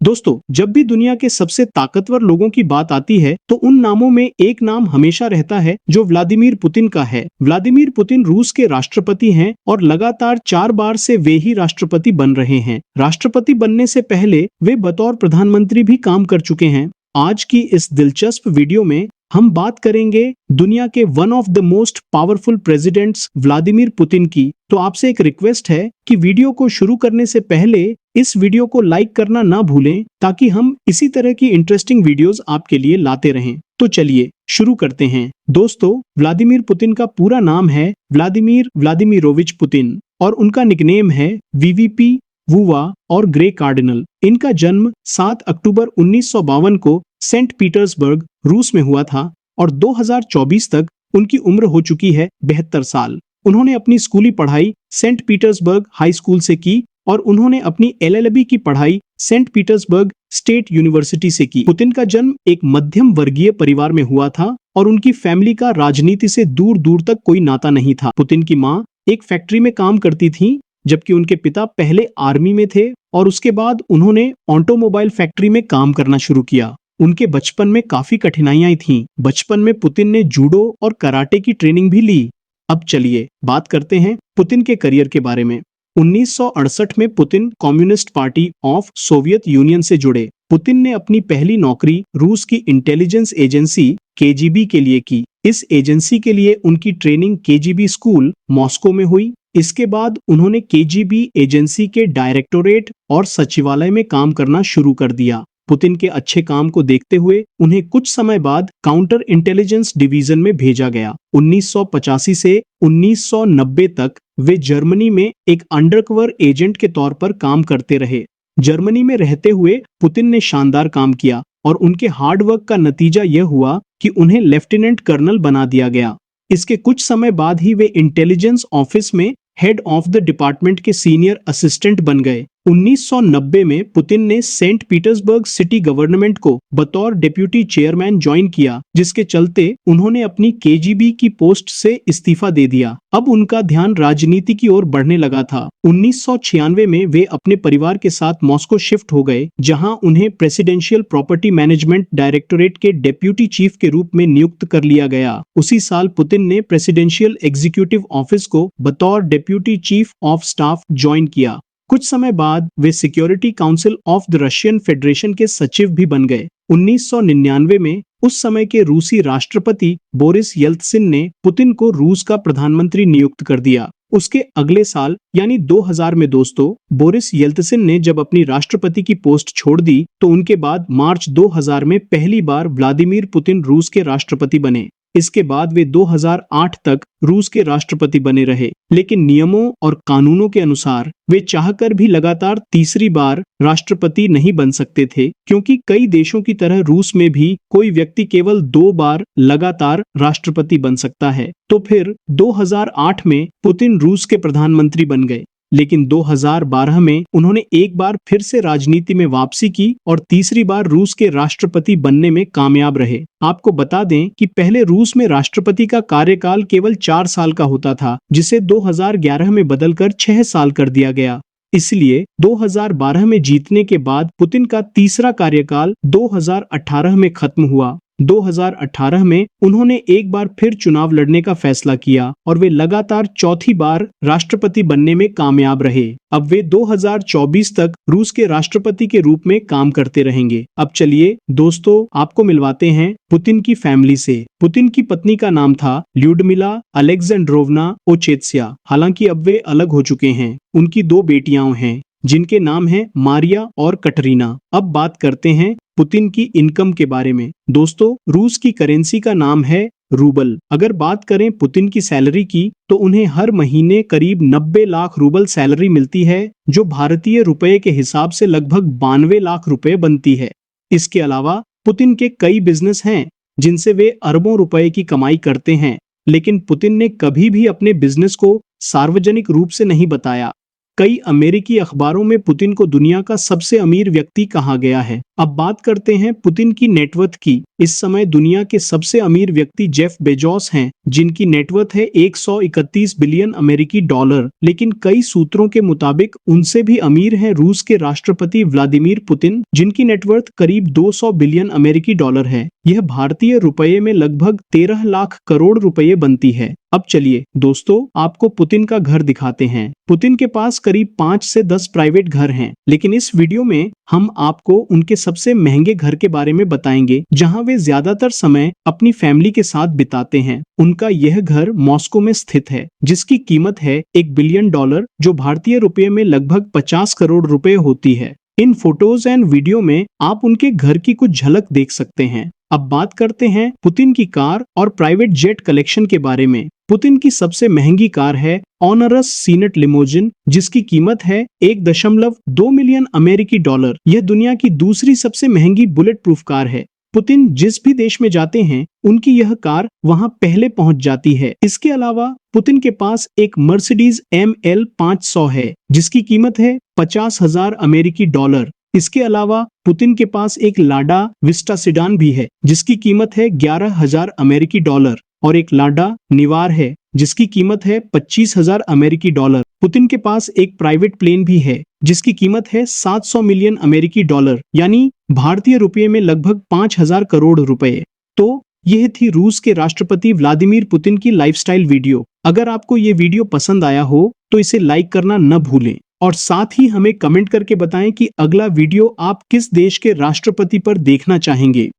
दोस्तों, जब भी दुनिया के सबसे ताकतवर लोगों की बात आती है तो उन नामों में एक नाम हमेशा रहता है जो व्लादिमीर पुतिन का है। व्लादिमीर पुतिन रूस के राष्ट्रपति हैं और लगातार 4 बार से वे ही राष्ट्रपति बन रहे हैं। राष्ट्रपति बनने से पहले वे बतौर प्रधानमंत्री भी काम कर चुके हैं। आज की इस दिलचस्प वीडियो में हम बात करेंगे दुनिया के one of the most powerful presidents Vladimir Putin की। तो आपसे एक रिक्वेस्ट है कि वीडियो को शुरू करने से पहले इस वीडियो को लाइक करना ना भूलें ताकि हम इसी तरह की इंटरेस्टिंग वीडियोस आपके लिए लाते रहें। तो चलिए शुरू करते हैं। दोस्तों, व्लादिमीर पुतिन का पूरा नाम है व्लादिमीर व्लादिमीरोविच पुतिन और उनका निकनेम है वीवीपी, वुवा और ग्रे कार्डिनल। इनका जन्म 7 अक्टूबर 1952 को सेंट पीटर्सबर्ग, रूस में हुआ था और 2024 तक उनकी उम्र हो चुकी है 72 साल। उन्होंने अपनी स्कूली पढ़ाई सेंट पीटर्सबर्ग हाई स्कूल से की और उन्होंने अपनी एलएलबी की पढ़ाई सेंट पीटर्सबर्ग स्टेट यूनिवर्सिटी से की। पुतिन का जन्म एक मध्यम वर्गीय परिवार में हुआ था और उनकी फैमिली का राजनीति से दूर दूर तक कोई नाता नहीं था। पुतिन की माँ एक फैक्ट्री में काम करती थी, जबकि उनके पिता पहले आर्मी में थे और उसके बाद उन्होंने ऑटोमोबाइल फैक्ट्री में काम करना शुरू किया। उनके बचपन में काफी कठिनाइयां थीं। बचपन में पुतिन ने जूडो और कराटे की ट्रेनिंग भी ली। अब चलिए बात करते हैं पुतिन के करियर के बारे में। 1968 में Putin communist party of Soviet union से जुड़े। पुतिन ने अपनी पहली नौकरी रूस की इंटेलिजेंस एजेंसी केजीबी के लिए की। इस एजेंसी के लिए उनकी ट्रेनिंग केजीबी स्कूल मॉस्को में हुई। इसके बाद उन्होंने केजीबी एजेंसी के डायरेक्टोरेट और सचिवालय में काम करना शुरू कर दिया। पुतिन के अच्छे काम को देखते हुए उन्हें कुछ समय बाद काउंटर इंटेलिजेंस डिवीजन में भेजा गया। 1985 से 1990 तक वे जर्मनी में एक अंडरकवर एजेंट के तौर पर काम करते रहे। जर्मनी में रहते हुए पुतिन ने शानदार काम किया और उनके हार्डवर्क का नतीजा यह हुआ कि उन्हें लेफ्टिनेंट कर्नल बना दिया गया। इसके कुछ समय बाद ही वे इंटेलिजेंस ऑफिस में हेड ऑफ द डिपार्टमेंट के सीनियर असिस्टेंट बन गए। 1990 में पुतिन ने सेंट पीटर्सबर्ग सिटी गवर्नमेंट को बतौर डिप्यूटी चेयरमैन ज्वाइन किया, जिसके चलते उन्होंने अपनी केजीबी की पोस्ट से इस्तीफा दे दिया। अब उनका ध्यान राजनीति की ओर बढ़ने लगा था। 1996 में वे अपने परिवार के साथ मॉस्को शिफ्ट हो गए, जहां उन्हें प्रेसिडेंशियल प्रॉपर्टी मैनेजमेंट डायरेक्टोरेट के डेप्यूटी चीफ के रूप में नियुक्त कर लिया गया। उसी साल पुतिन ने प्रेसिडेंशियल एग्जीक्यूटिव ऑफिस को बतौर deputy chief of staff join किया। कुछ समय बाद वे Security Council of the Russian Federation के सचिव भी बन गए। 1999 में उस समय के रूसी राष्ट्रपति बोरिस येल्त्सिन ने पुतिन को रूस का प्रधानमंत्री नियुक्त कर दिया। उसके अगले साल यानी 2000 में दोस्तों, बोरिस येल्त्सिन ने जब अपनी राष्ट्रपति की पोस्ट छोड़ दी तो उनके बाद मार्च 2000 में पहली बार व्लादिमीर पुतिन रूस के राष्ट्रपति बने। इसके बाद वे 2008 तक रूस के राष्ट्रपति बने रहे, लेकिन नियमों और कानूनों के अनुसार वे चाहकर भी लगातार तीसरी बार राष्ट्रपति नहीं बन सकते थे, क्योंकि कई देशों की तरह रूस में भी कोई व्यक्ति केवल 2 बार लगातार राष्ट्रपति बन सकता है। तो फिर 2008 में पुतिन रूस के प्रधानमंत्री बन गए, लेकिन 2012 में उन्होंने एक बार फिर से राजनीति में वापसी की और तीसरी बार रूस के राष्ट्रपति बनने में कामयाब रहे। आपको बता दें कि पहले रूस में राष्ट्रपति का कार्यकाल केवल 4 साल का होता था, जिसे 2011 में बदलकर 6 साल कर दिया गया। इसलिए 2012 में जीतने के बाद पुतिन का तीसरा कार्यकाल 2018 में खत्म हुआ। 2018 में उन्होंने एक बार फिर चुनाव लड़ने का फैसला किया और वे लगातार चौथी बार राष्ट्रपति बनने में कामयाब रहे। अब वे 2024 तक रूस के राष्ट्रपति के रूप में काम करते रहेंगे। अब चलिए दोस्तों, आपको मिलवाते हैं पुतिन की फैमिली से। पुतिन की पत्नी का नाम था ल्यूडमिला अलेक्जेंड्रोवना ओचेत्स्या। हालांकि अब वे अलग हो चुके हैं। उनकी 2 बेटियां हैं, जिनके नाम हैं मारिया और कटरीना। अब बात करते हैं पुतिन की इनकम के बारे में। दोस्तों, रूस की करेंसी का नाम है रूबल। अगर बात करें पुतिन की सैलरी की, तो उन्हें हर महीने करीब 90 लाख रूबल सैलरी मिलती है, जो भारतीय रुपए के हिसाब से लगभग 92 लाख रुपए बनती है। इसके अलावा पुतिन के कई बिजनेस हैं, जिनसे वे अरबों रुपए की कमाई करते हैं, लेकिन पुतिन ने कभी भी अपने बिजनेस को सार्वजनिक रूप से नहीं बताया। कई अमेरिकी अखबारों में पुतिन को दुनिया का सबसे अमीर व्यक्ति कहा गया है। अब बात करते हैं पुतिन की नेटवर्थ की। इस समय दुनिया के सबसे अमीर व्यक्ति जेफ बेजोस हैं, जिनकी नेटवर्थ है 131 बिलियन अमेरिकी डॉलर। लेकिन कई सूत्रों के मुताबिक उनसे भी अमीर हैं रूस के राष्ट्रपति व्लादिमीर पुतिन, जिनकी नेटवर्थ करीब 200 बिलियन अमेरिकी डॉलर है। यह भारतीय रुपये में लगभग 13 लाख करोड़ रुपये बनती है। अब चलिए दोस्तों, आपको पुतिन का घर दिखाते हैं। पुतिन के पास करीब 5 से 10 प्राइवेट घर हैं, लेकिन इस वीडियो में हम आपको उनके सबसे महंगे घर के बारे में बताएंगे, जहां वे ज्यादातर समय अपनी फैमिली के साथ बिताते हैं। उनका यह घर मॉस्को में स्थित है, जिसकी कीमत है 1 बिलियन डॉलर, जो भारतीय रुपये में लगभग 50 करोड़ रुपए होती है। इन फोटोज एंड वीडियो में आप उनके घर की कुछ झलक देख सकते हैं। अब बात करते हैं पुतिन की कार और प्राइवेट जेट कलेक्शन के बारे में। पुतिन की सबसे महंगी कार है ऑनरस सीनेट लिमोजिन, जिसकी कीमत है 1.2 मिलियन अमेरिकी डॉलर। यह दुनिया की दूसरी सबसे महंगी बुलेट प्रूफ कार है। पुतिन जिस भी देश में जाते हैं, उनकी यह कार वहां पहले पहुंच जाती है। इसके अलावा पुतिन के पास एक मर्सिडीज ML 500 है, जिसकी कीमत है 50,000 अमेरिकी डॉलर। इसके अलावा पुतिन के पास एक लाडा विस्टा सिडान भी है, जिसकी कीमत है 11,000 अमेरिकी डॉलर, और एक लाडा निवार है, जिसकी कीमत है 25,000 अमेरिकी डॉलर। पुतिन के पास एक प्राइवेट प्लेन भी है, जिसकी कीमत है 700 मिलियन अमेरिकी डॉलर, यानी भारतीय रुपये में लगभग 5,000 करोड़ रुपए। तो यह थी रूस के राष्ट्रपति व्लादिमीर पुतिन की लाइफस्टाइल वीडियो। अगर आपको ये वीडियो पसंद आया हो तो इसे लाइक करना न भूलें, और साथ ही हमें कमेंट करके बताएं कि अगला वीडियो आप किस देश के राष्ट्रपति पर देखना चाहेंगे।